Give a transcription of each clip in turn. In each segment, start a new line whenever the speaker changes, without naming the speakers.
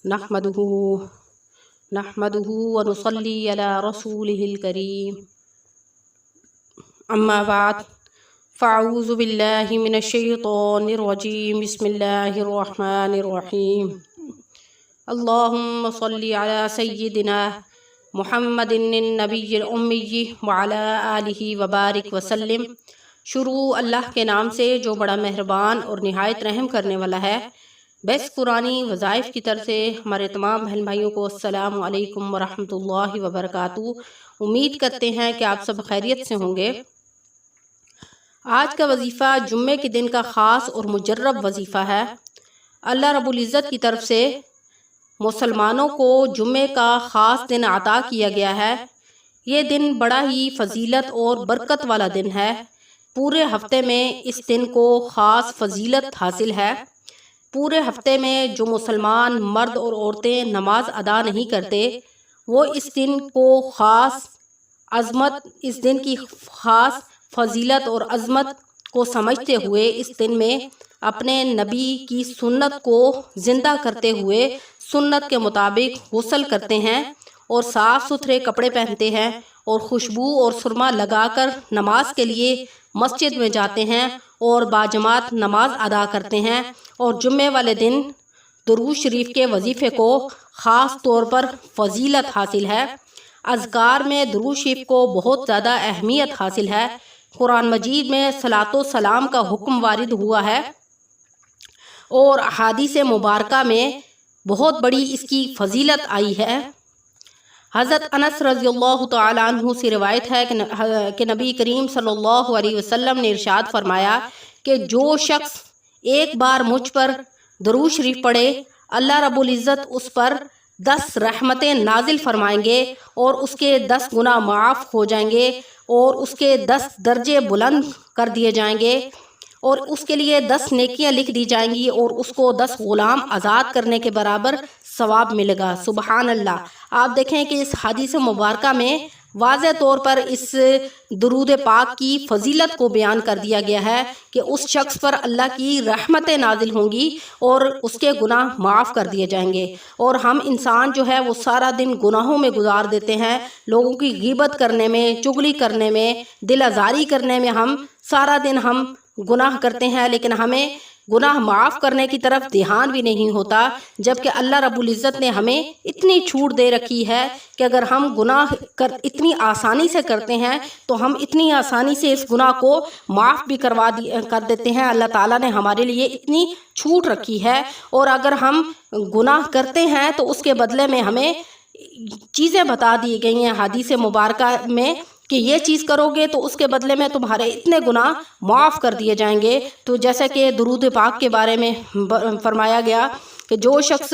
نحمده و نصلی علی رسولہ الکریم اما بعد فاعوذ باللہ من الشیطان الرجیم بسم اللہ الرحمن الرحیم اللہم صلی علی سیدنا محمد النبی الامی وعلی آلہ وبارک وسلم۔ شروع اللہ کے نام سے جو بڑا مہربان اور نہایت رحم کرنے والا ہے۔ بیس قرآنی وظائف کی طرف سے ہمارے تمام بہن بھائیوں کو السلام علیکم ورحمۃ اللہ وبرکاتہ۔ امید کرتے ہیں کہ آپ سب خیریت سے ہوں گے۔ آج کا وظیفہ جمعے کے دن کا خاص اور مجرب وظیفہ ہے۔ اللہ رب العزت کی طرف سے مسلمانوں کو جمعے کا خاص دن عطا کیا گیا ہے۔ یہ دن بڑا ہی فضیلت اور برکت والا دن ہے۔ پورے ہفتے میں اس دن کو خاص فضیلت حاصل ہے۔ پورے ہفتے میں جو مسلمان مرد اور عورتیں نماز ادا نہیں کرتے، وہ اس دن کو خاص عظمت، اس دن کی خاص فضیلت اور عظمت کو سمجھتے ہوئے اس دن میں اپنے نبی کی سنت کو زندہ کرتے ہوئے سنت کے مطابق غسل کرتے ہیں اور صاف ستھرے کپڑے پہنتے ہیں اور خوشبو اور سرما لگا کر نماز کے لیے مسجد میں جاتے ہیں اور باجماعت نماز ادا کرتے ہیں۔ اور جمعے والے دن درود شریف کے وظیفے کو خاص طور پر فضیلت حاصل ہے۔ اذکار میں درود شریف کو بہت زیادہ اہمیت حاصل ہے۔ قرآن مجید میں صلاۃ و سلام کا حکم وارد ہوا ہے اور احادیث مبارکہ میں بہت بڑی اس کی فضیلت آئی ہے۔ حضرت انس رضی اللہ تعالیٰ عنہ سے روایت ہے کہ نبی کریم صلی اللہ علیہ وسلم نے ارشاد فرمایا کہ جو شخص ایک بار مجھ پر درود شریف پڑھے، اللہ رب العزت اس پر 10 رحمتیں نازل فرمائیں گے اور اس کے 10 گناہ معاف ہو جائیں گے اور اس کے 10 درجے بلند کر دیے جائیں گے اور اس کے لیے 10 نیکیاں لکھ دی جائیں گی اور اس کو 10 غلام آزاد کرنے کے برابر ثواب ملے گا۔ سبحان اللہ۔ آپ دیکھیں کہ اس حدیث مبارکہ میں واضح طور پر اس درود پاک کی فضیلت کو بیان کر دیا گیا ہے کہ اس شخص پر اللہ کی رحمتیں نازل ہوں گی اور اس کے گناہ معاف کر دیے جائیں گے۔ اور ہم انسان جو ہے وہ سارا دن گناہوں میں گزار دیتے ہیں، لوگوں کی غیبت کرنے میں، چغلی کرنے میں، دل آزاری کرنے میں، ہم سارا دن ہم گناہ کرتے ہیں، لیکن ہمیں گناہ معاف کرنے کی طرف دھیان بھی نہیں ہوتا، جبکہ اللہ رب العزت نے ہمیں اتنی چھوٹ دے رکھی ہے کہ اگر ہم گناہ اتنی آسانی سے کرتے ہیں تو ہم اتنی آسانی سے اس گناہ کو معاف بھی کر دیتے ہیں۔ اللہ تعالیٰ نے ہمارے لیے اتنی چھوٹ رکھی ہے، اور اگر ہم گناہ کرتے ہیں تو اس کے بدلے میں ہمیں چیزیں بتا دی گئی ہیں حدیث مبارکہ میں کہ یہ چیز کرو گے تو اس کے بدلے میں تمہارے اتنے گناہ معاف کر دیے جائیں گے۔ تو جیسا کہ درود پاک کے بارے میں فرمایا گیا کہ جو شخص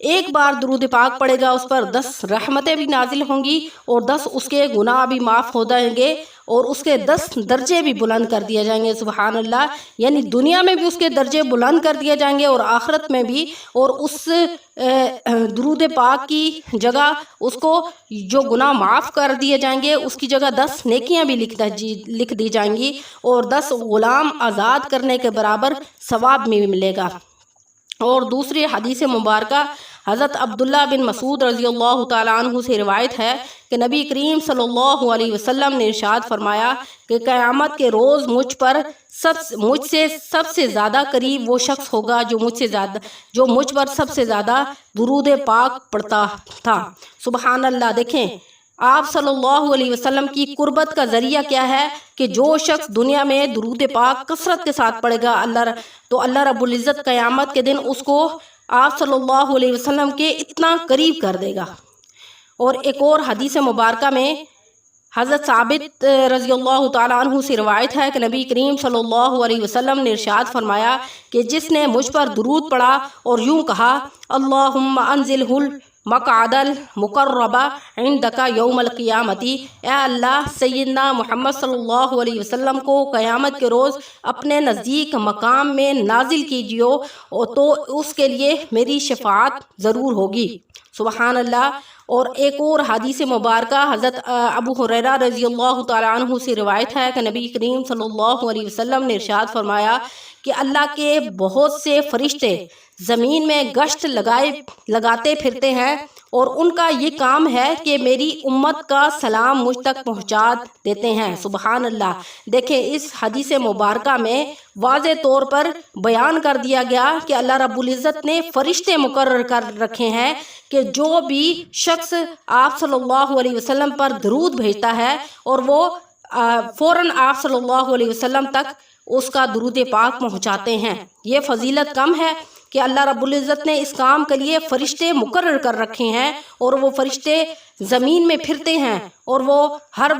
ایک بار درود پاک پڑھے گا اس پر 10 رحمتیں بھی نازل ہوں گی اور 10 اس کے گناہ بھی معاف ہو جائیں گے اور اس کے 10 درجے بھی بلند کر دیے جائیں گے۔ سبحان اللہ۔ یعنی دنیا میں بھی اس کے درجے بلند کر دیے جائیں گے اور آخرت میں بھی، اور اس درود پاک کی جگہ اس کو جو گناہ معاف کر دیے جائیں گے اس کی جگہ 10 نیکیاں بھی لکھ دی جائیں گی اور 10 غلام آزاد کرنے کے برابر ثواب بھی ملے گا۔ اور دوسری حدیث مبارکہ حضرت عبداللہ بن مسعود رضی اللہ تعالیٰ عنہ سے روایت ہے کہ نبی کریم صلی اللہ علیہ وسلم نے ارشاد فرمایا کہ قیامت کے روز مجھ سے سب سے زیادہ قریب وہ شخص ہوگا جو مجھ پر سب سے زیادہ درود پاک پڑھتا تھا۔ سبحان اللہ۔ دیکھیں آپ صلی اللہ علیہ وسلم کی قربت کا ذریعہ کیا ہے کہ جو شخص دنیا میں درود پاک کثرت کے ساتھ پڑھے گا تو اللہ رب العزت قیامت کے دن اس کو آپ صلی اللہ علیہ وسلم کے اتنا قریب کر دے گا۔ اور ایک اور حدیث مبارکہ میں حضرت ثابت رضی اللہ تعالیٰ عنہ سے روایت ہے کہ نبی کریم صلی اللہ علیہ وسلم نے ارشاد فرمایا کہ جس نے مجھ پر درود پڑھا اور یوں کہا اللہم انزلہ المقعد المقرب عندک یوم القیامت، اے اللہ سیدنا محمد صلی اللہ علیہ وسلم کو قیامت کے روز اپنے نزدیک مقام میں نازل کیجیو تو اس کے لیے میری شفاعت ضرور ہوگی۔ سبحان اللہ۔ اور ایک اور حدیث مبارکہ حضرت ابو ہریرہ رضی اللہ تعالیٰ عنہ سے روایت ہے کہ نبی کریم صلی اللہ علیہ وسلم نے ارشاد فرمایا کہ اللہ کے بہت سے فرشتے زمین میں گشت لگاتے پھرتے ہیں اور ان کا یہ کام ہے کہ میری امت کا سلام مجھ تک پہنچا دیتے ہیں۔ سبحان اللہ۔ دیکھیں اس حدیث مبارکہ میں واضح طور پر بیان کر دیا گیا کہ اللہ رب العزت نے فرشتے مقرر کر رکھے ہیں کہ جو بھی شخص آپ صلی اللہ علیہ وسلم پر درود بھیجتا ہے اور وہ فوراً آپ صلی اللہ علیہ وسلم تک اس کا درود پاک پہنچاتے ہیں۔ یہ فضیلت کم ہے کہ اللہ رب العزت نے اس کام کے لیے فرشتے مقرر کر رکھے ہیں اور وہ فرشتے زمین میں پھرتے ہیں اور وہ ہر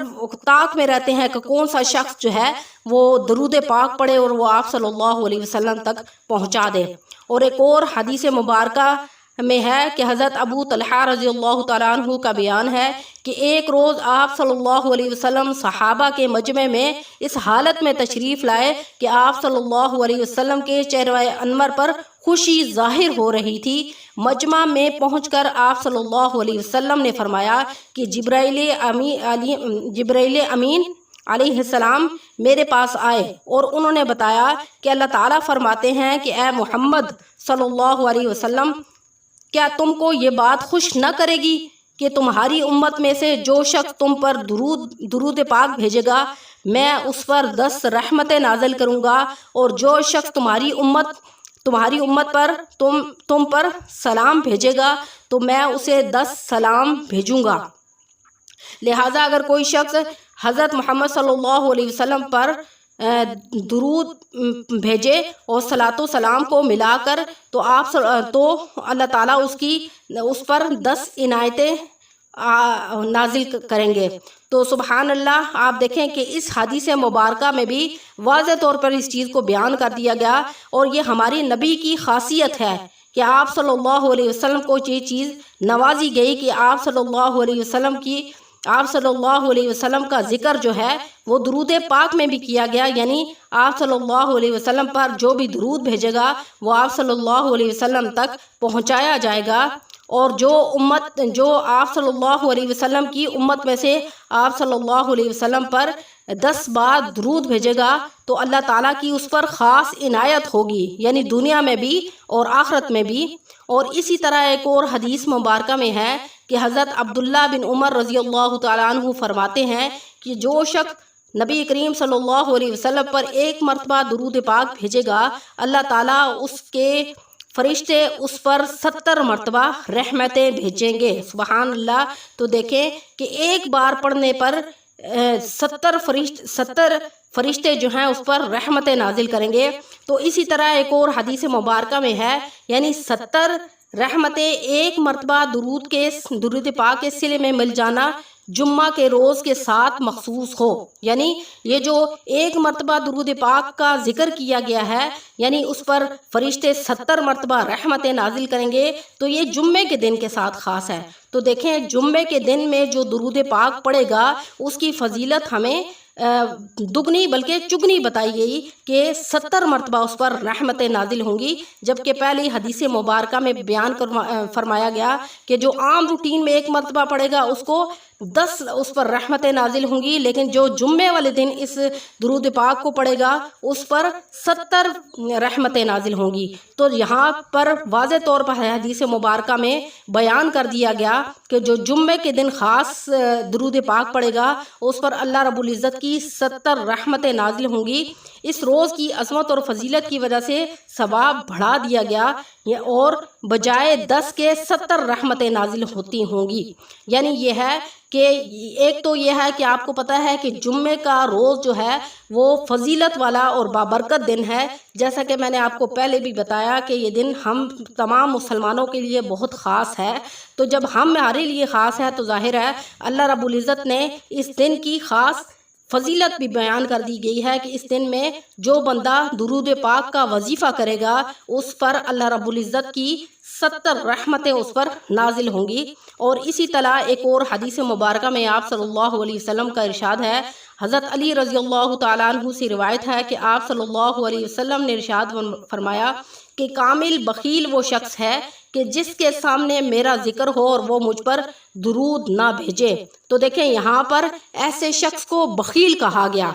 طاق میں رہتے ہیں کہ کون سا شخص جو ہے وہ درود پاک پڑھے اور وہ آپ صلی اللہ علیہ وسلم تک پہنچا دے۔ اور ایک اور حدیث مبارکہ میں ہے کہ حضرت ابو طلحہ رضی اللہ تعالیٰ عنہ کا بیان ہے کہ ایک روز آپ صلی اللہ علیہ وسلم صحابہ کے مجمع میں اس حالت میں تشریف لائے کہ آپ صلی اللہ علیہ وسلم کے چہرہ انور پر خوشی ظاہر ہو رہی تھی۔ مجمع میں پہنچ کر آپ صلی اللہ علیہ وسلم نے فرمایا کہ جبرائیل امین علیہ السلام میرے پاس آئے اور انہوں نے بتایا کہ اللہ تعالیٰ فرماتے ہیں کہ اے محمد صلی اللہ علیہ وسلم، کیا تم کو یہ بات خوش نہ کرے گی کہ تمہاری امت میں سے جو شخص تم پر درود پاک بھیجے گا میں اس پر 10 رحمتیں نازل کروں گا، اور جو شخص تمہاری امت پر تم پر سلام بھیجے گا تو میں اسے 10 سلام بھیجوں گا۔ لہٰذا اگر کوئی شخص حضرت محمد صلی اللہ علیہ وسلم پر درود بھیجے اور صلاۃ و سلام کو ملا کر تو اللہ تعالیٰ اس پر 10 عنایتیں نازل کریں گے۔ تو سبحان اللہ، آپ دیکھیں کہ اس حدیث مبارکہ میں بھی واضح طور پر اس چیز کو بیان کر دیا گیا، اور یہ ہماری نبی کی خاصیت ہے کہ آپ صلی اللہ علیہ وسلم کو یہ چیز نوازی گئی کہ آپ صلی اللہ علیہ وسلم کا ذکر جو ہے وہ درود پاک میں بھی کیا گیا، یعنی آپ صلی اللہ علیہ وسلم پر جو بھی درود بھیجے گا وہ آپ صلی اللہ علیہ وسلم تک پہنچایا جائے گا، اور جو آپ صلی اللہ علیہ وسلم کی امت میں سے آپ صلی اللہ علیہ وسلم پر 10 بار درود بھیجے گا تو اللہ تعالیٰ کی اس پر خاص عنایت ہوگی، یعنی دنیا میں بھی اور آخرت میں بھی۔ اور اسی طرح ایک اور حدیث مبارکہ میں ہے کہ حضرت عبداللہ بن عمر رضی اللہ تعالیٰ عنہ فرماتے ہیں کہ جو شخص نبی کریم صلی اللہ علیہ وسلم پر 1 مرتبہ درود پاک بھیجے گا اللہ تعالیٰ اس کے فرشتے اس پر 70 مرتبہ رحمتیں بھیجیں گے۔ سبحان اللہ۔ تو دیکھیں کہ ایک بار پڑھنے پر 70 فرشتے جو ہیں اس پر رحمتیں نازل کریں گے۔ تو اسی طرح ایک اور حدیث مبارکہ میں ہے، یعنی 70 رحمتیں 1 مرتبہ درود پاک کے صلے میں مل جانا جمعہ کے روز کے ساتھ مخصوص ہو، یعنی یہ جو 1 مرتبہ درود پاک کا ذکر کیا گیا ہے یعنی اس پر فرشتے 70 مرتبہ رحمتیں نازل کریں گے، تو یہ جمعے کے دن کے ساتھ خاص ہے۔ تو دیکھیں جمعے کے دن میں جو درود پاک پڑے گا اس کی فضیلت ہمیں دگنی بلکہ چگنی بتائی گئی کہ 70 مرتبہ اس پر رحمتیں نازل ہوں گی، جبکہ پہلی حدیث مبارکہ میں بیان فرمایا گیا کہ جو عام روٹین میں 1 مرتبہ پڑے گا اس کو 10 اس پر رحمتیں نازل ہوں گی، لیکن جو جمعے والے دن اس درود پاک کو پڑے گا اس پر 70 رحمتیں نازل ہوں گی۔ تو یہاں پر واضح طور پر حدیث مبارکہ میں بیان کر دیا گیا کہ جو جمعے کے دن خاص درود پاک پڑے گا اس پر اللہ رب العزت کی 70 رحمتیں نازل ہوں گی۔ اس روز کی عظمت اور فضیلت کی وجہ سے ثواب بڑھا دیا گیا اور بجائے 10 کے 70 رحمتیں نازل ہوتی ہوں گی۔ یعنی یہ ہے کہ ایک تو یہ ہے کہ آپ کو پتہ ہے کہ جمعے کا روز جو ہے وہ فضیلت والا اور بابرکت دن ہے، جیسا کہ میں نے آپ کو پہلے بھی بتایا کہ یہ دن ہم تمام مسلمانوں کے لیے بہت خاص ہے۔ تو جب ہمارے لیے خاص ہے تو ظاہر ہے اللہ رب العزت نے اس دن کی خاص فضیلت بھی بیان کر دی گئی ہے کہ اس دن میں جو بندہ درود پاک کا وظیفہ کرے گا اس پر اللہ رب العزت کی 70 رحمتیں اس پر نازل ہوں گی۔ اور اسی طرح ایک اور حدیث مبارکہ میں آپ صلی اللہ علیہ وسلم کا ارشاد ہے، حضرت علی رضی اللہ تعالیٰ عنہ سے روایت ہے کہ آپ صلی اللہ علیہ وسلم نے ارشاد فرمایا کہ کامل بخیل وہ شخص ہے کہ جس کے سامنے میرا ذکر ہو اور وہ مجھ پر درود نہ بھیجے۔ تو دیکھیں یہاں پر ایسے شخص کو بخیل کہا گیا،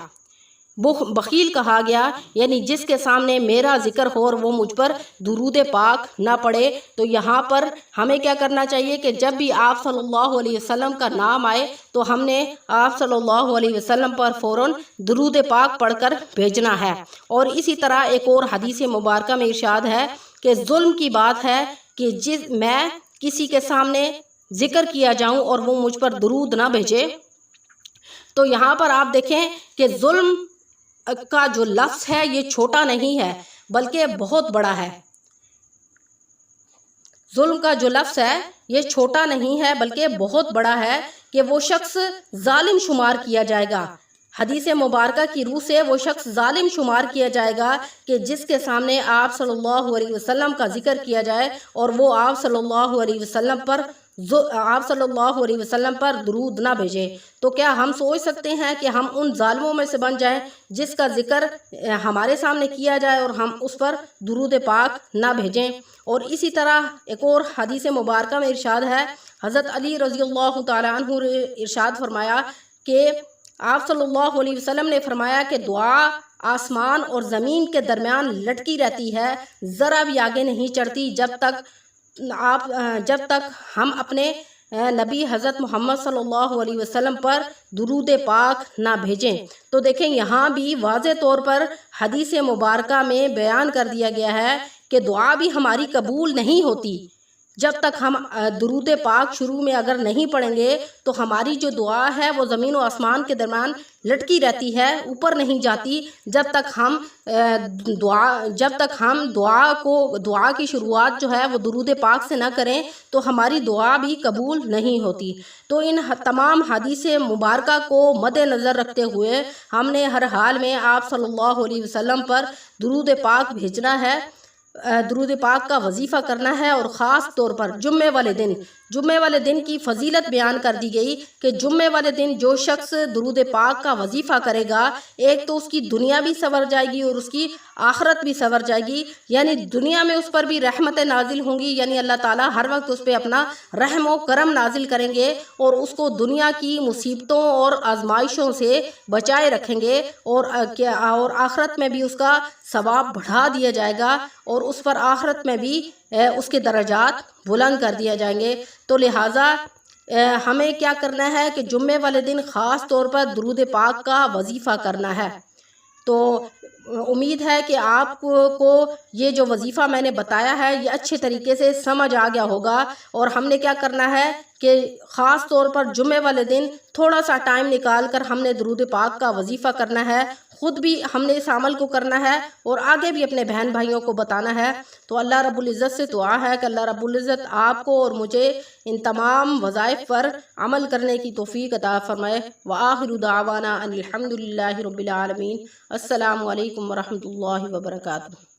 بخیل کہا گیا، یعنی جس کے سامنے میرا ذکر ہو اور وہ مجھ پر درود پاک نہ پڑھے۔ تو یہاں پر ہمیں کیا کرنا چاہیے کہ جب بھی آپ صلی اللہ علیہ وسلم کا نام آئے تو ہم نے آپ صلی اللہ علیہ وسلم پر فوراً درود پاک پڑھ کر بھیجنا ہے۔ اور اسی طرح ایک اور حدیث مبارکہ میں ارشاد ہے کہ ظلم کی بات ہے کہ میں کسی کے سامنے ذکر کیا جاؤں اور وہ مجھ پر درود نہ بھیجے۔ تو یہاں پر آپ دیکھیں کہ ظلم کا جو لفظ ہے یہ چھوٹا نہیں ہے بلکہ بہت بڑا ہے۔ ظلم کا جو لفظ ہے یہ چھوٹا نہیں ہے بلکہ بہت بڑا ہے کہ وہ شخص ظالم شمار کیا جائے گا۔ حدیث مبارکہ کی روح سے وہ شخص ظالم شمار کیا جائے گا کہ جس کے سامنے آپ صلی اللہ علیہ وسلم کا ذکر کیا جائے اور وہ آپ صلی اللہ علیہ وسلم پر درود نہ بھیجے۔ تو کیا ہم سوچ سکتے ہیں کہ ہم ان ظالموں میں سے بن جائیں جس کا ذکر ہمارے سامنے کیا جائے اور ہم اس پر درود پاک نہ بھیجیں؟ اور اسی طرح ایک اور حدیث مبارکہ میں ارشاد ہے، حضرت علی رضی اللہ تعالیٰ عنہ نے ارشاد فرمایا کہ آپ صلی اللہ علیہ وسلم نے فرمایا کہ دعا آسمان اور زمین کے درمیان لٹکی رہتی ہے، ذرا بھی آگے نہیں چڑھتی جب تک ہم اپنے نبی حضرت محمد صلی اللہ علیہ وسلم پر درود پاک نہ بھیجیں۔ تو دیکھیں یہاں بھی واضح طور پر حدیث مبارکہ میں بیان کر دیا گیا ہے کہ دعا بھی ہماری قبول نہیں ہوتی جب تک ہم درود پاک شروع میں اگر نہیں پڑھیں گے تو ہماری جو دعا ہے وہ زمین و آسمان کے درمیان لٹکی رہتی ہے، اوپر نہیں جاتی جب تک ہم دعا کی شروعات جو ہے وہ درود پاک سے نہ کریں تو ہماری دعا بھی قبول نہیں ہوتی۔ تو ان تمام حدیث مبارکہ کو مد نظر رکھتے ہوئے ہم نے ہر حال میں آپ صلی اللہ علیہ وسلم پر درود پاک بھیجنا ہے، درود پاک کا وظیفہ کرنا ہے۔ اور خاص طور پر جمعے والے دن کی فضیلت بیان کر دی گئی کہ جمعے والے دن جو شخص درود پاک کا وظیفہ کرے گا ایک تو اس کی دنیا بھی سنور جائے گی اور اس کی آخرت بھی سنور جائے گی، یعنی دنیا میں اس پر بھی رحمتیں نازل ہوں گی، یعنی اللہ تعالیٰ ہر وقت اس پہ اپنا رحم و کرم نازل کریں گے اور اس کو دنیا کی مصیبتوں اور آزمائشوں سے بچائے رکھیں گے، اور آخرت میں بھی اس کا ثواب بڑھا دیا جائے گا اور اس پر آخرت میں بھی اس کے درجات بلند کر دیا جائیں گے۔ تو لہٰذا ہمیں کیا کرنا ہے کہ جمعے والے دن خاص طور پر درود پاک کا وظیفہ کرنا ہے۔ تو امید ہے کہ آپ کو یہ جو وظیفہ میں نے بتایا ہے یہ اچھے طریقے سے سمجھ آ گیا ہوگا، اور ہم نے کیا کرنا ہے کہ خاص طور پر جمعے والے دن تھوڑا سا ٹائم نکال کر ہم نے درود پاک کا وظیفہ کرنا ہے، خود بھی ہم نے اس عمل کو کرنا ہے اور آگے بھی اپنے بہن بھائیوں کو بتانا ہے۔ تو اللہ رب العزت سے دعا ہے کہ اللہ رب العزت آپ کو اور مجھے ان تمام وظائف پر عمل کرنے کی توفیق عطا فرمائے۔ وآخر دعوانا ان الحمد للہ رب العالمین۔ السلام علیکم ورحمۃ اللہ وبرکاتہ۔